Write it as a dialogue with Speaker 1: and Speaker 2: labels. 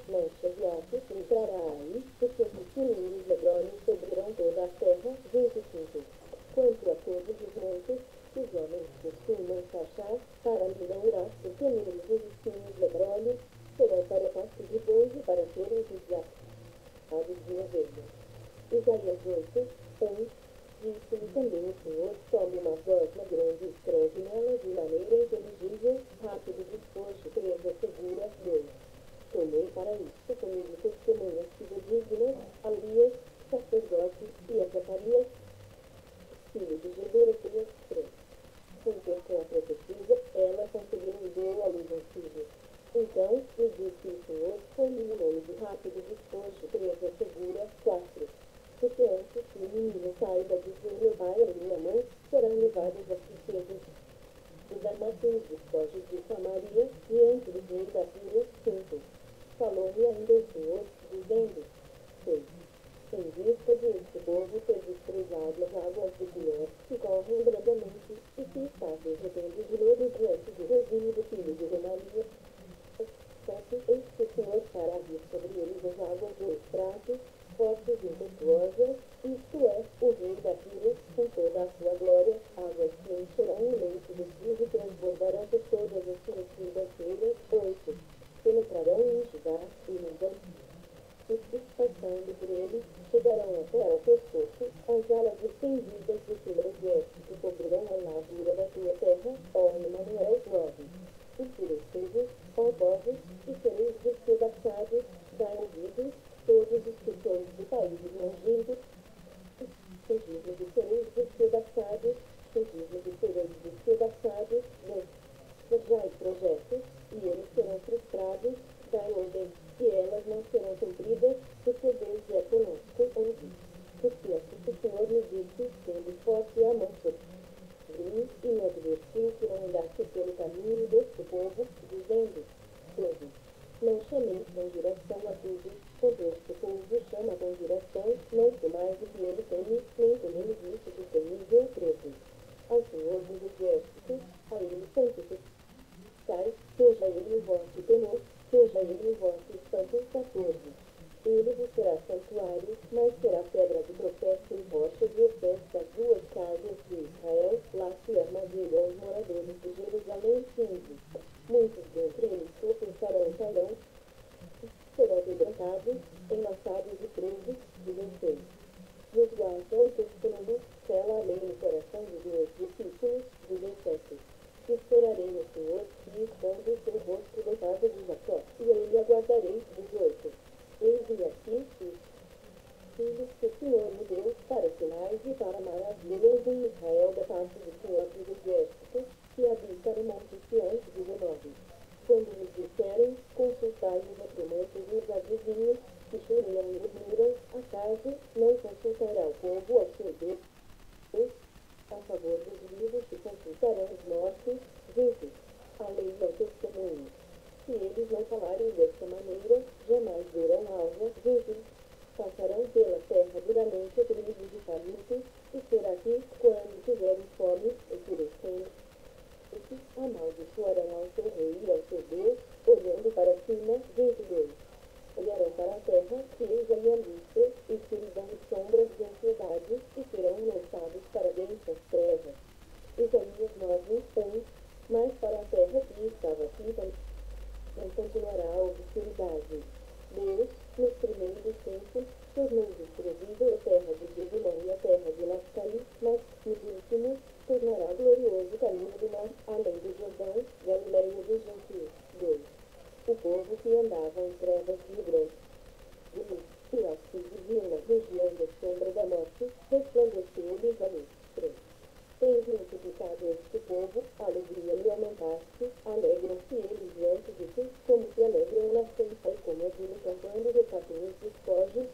Speaker 1: manchas e atos entrará aí, porque os inimigos medrosos cobrirão toda a terra. 25. Quanto a todos os montes, os homens costumam taxar, para lhe não irá, os temeres os espinhos medrosos, serão para pasto de bois e para serem aves de ovelha. Isaías 8, 1. Disse-lhe também o Senhor: tome uma forma grande e escreve nela de maneira inteligível, rápido despojo, presa segura. 2. Tomei para isso comigo testemunhas fidedignas, Alias, sacerdote, e a Zacarias, filho de Geberequias. 3. Junto com a profetisa, ela conseguiu e deu à luz um filho. Então lhe disse o Senhor: foi-lhe o nome de rápido despojo, presa segura. 4. Porque antes que o menino saiba dizer meu pai ou minha mãe, serão levados as princesas dos armazéns despojos de Samaria diante do rei da Síria. 5. Falou-me ainda o Senhor, dizendo: 6. Em vista de este povo ter desprezado as águas do Senhor, que correm brevemente, e que está derretendo de novo diante do regime do filho de Remalia. 7. Eis que o Senhor fará vir sobre eles as águas do Eufrates, fortes e impetuosas, isto é, o rei da Síria, com toda a sua glória, águas que encherão o leito dos rios e transbordarão por todas as suas ribeiras. 8. Penetrarão em Judá e Líbano, e passando por ele, chegarão até ao pescoço, as alas estendidas do teu exército cobrirão a largura da tua terra. Ó Emanuel. 9. Enfureceis, ó povos, e sereis despedaçados, dai ouvidos, todos os que sois de países longínquos, fugidos e sereis despedaçados, fugidos e sereis despedaçados. 10. Forjai projetos, e eles serão frustrados, dai ordem, e elas não serão cumpridas, porque Deus é conosco. 11. Porque assim o Senhor me disse, sendo forte a mão sobre mim, e me advertiu que não andasse pelo caminho deste povo, dizendo: 12. Não chameis com direção a tudo, quando este povo chama com direção, não temais o que ele teme, nem temeis isso que temível. 13. Ao Senhor dos exércitos, a ele santificai, seja ele o vosso temor, seja ele o vosso espanto. 14. Ele vos será santuário, mas será pedra de tropeço e rocha de ofensa das duas casas de Israel, lá se armadilham os moradores de Jerusalém. 15. Muitos dentre eles tropeçarão e cairão, serão quebrantados, enlaçados e presos. 16. Resguarda o testemunho, sela a lei no coração dos meus discípulos. 17. Esperarei no Senhor, e escondo o seu rosto da casa de Jacó, e ele aguardarei. 18. Eis-me aqui os filhos que o Senhor me deu, para sinais e para maravilhas em Israel da parte do Senhor dos exércitos, que habita no monte Sião. 19. Quando vos disserem, consultai os necromantes e os adivinhos, que cheiram e murmuram, acaso não consultará o povo ao seu Deus? A favor dos vivos se consultarão os mortos. 20. A lei é o testemunho. Se eles não falarem desta maneira, jamais verão alva. 21. Passarão pela terra duramente oprimidos e famintos, e será que, quando tiverem fome, enfurecendo, amaldiçoarão ao seu rei e ao seu Deus, olhando para cima. 22. Olharão para a terra, que eles haviam visto, e se lhes dão sombras de ansiedade, e serão lançados para densas trevas. Isaías 9, 1. Mas para a terra que estava aflita, não continuará a obscuridade. Deus, nos primeiros tempos, tornou desprezível a terra de Zebulon e a terra de Naphtali, mas nos últimos tornará glorioso o caminho do mar, além do Jordão, Galileia dos gentios. 2. O povo que andava em trevas de grande luz, e aos que viviam na região da sombra da morte, resplandeceu-lhes a luz. 3. Tens multiplicado este povo, a alegria lhe aumentaste, alegram-se eles diante de ti, como se alegram na ceifa e como vinho cantando de capinhos despojos.